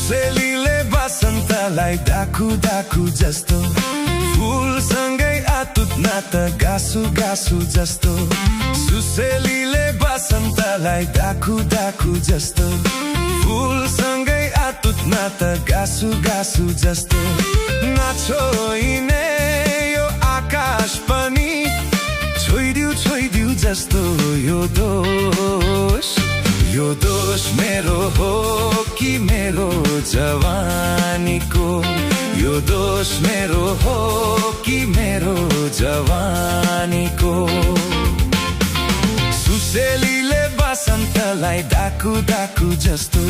सुसेलीले बसन्तलाई डाकु डाकु जस्तो, फुलसँगै आतुत नाता गासु गासु जस्तो। सुसेलीले बसन्तलाई डाकु डाकु जस्तो, फुलसँगै आतुत नाता गासु गासु जस्तो। नछोइने यो आकाश पनि छोइदिउ जस्तो। यो दोष मेरो हो कि मेरो जवानीको? यो दोष मेरो हो कि मेरो जवानीको? सुसेलीले बसन्तलाई डाकु डाकु जस्तो,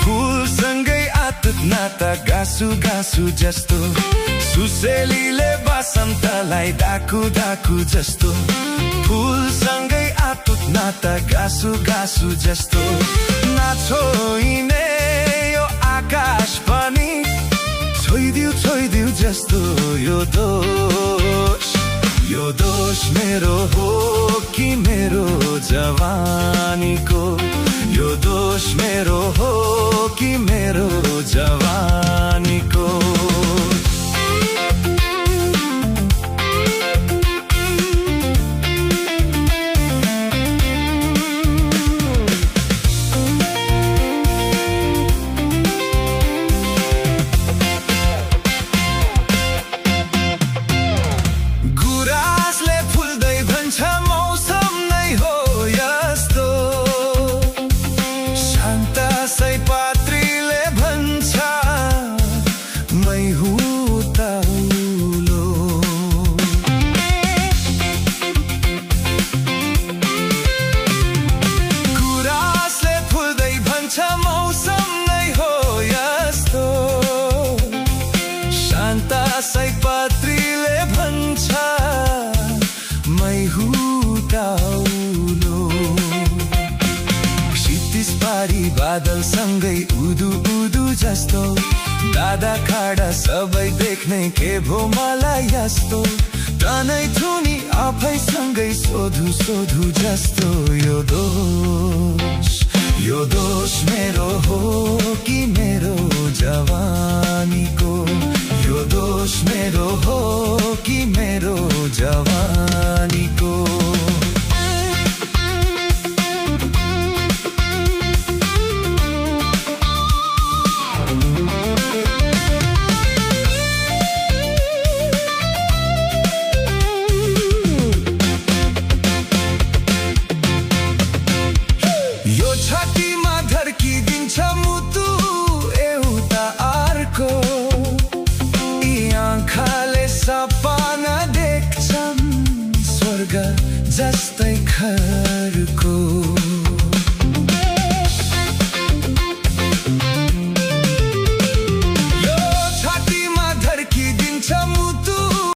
फुलसँगै आतुत नाता गासु गासु जस्तो। सुसेलीले बसन्तलाई डाकु डाकु जस्तो, फुलसँगै आतुत नाता गासु गासु जस्तो। नछोइने यो आकाश पनि छोइदिउ जस्तो। यो दोष मेरो हो कि मेरो जवानीको? यो दोष मेरो हो कि मेरो जवानीको? सयपत्रीले भन्छ मै हुटाउलो। क्षितिज पारी बादलसँगै उदु उदु जस्तो, दादा खाडा सबै देख्ने के भो मलाई यस्तो। तनै थुनी आफैसँगै सोधु जस्तो। यो दोष मेरो हो कि मेरो जवानीको? यो दोष मेरो हो कि मेरो जवानीको? यो छातीमा धर्किदिन्छ मुटु एउटा अर्को, आँखाले सपना देख्छन् स्वर्ग जस्तै घरको।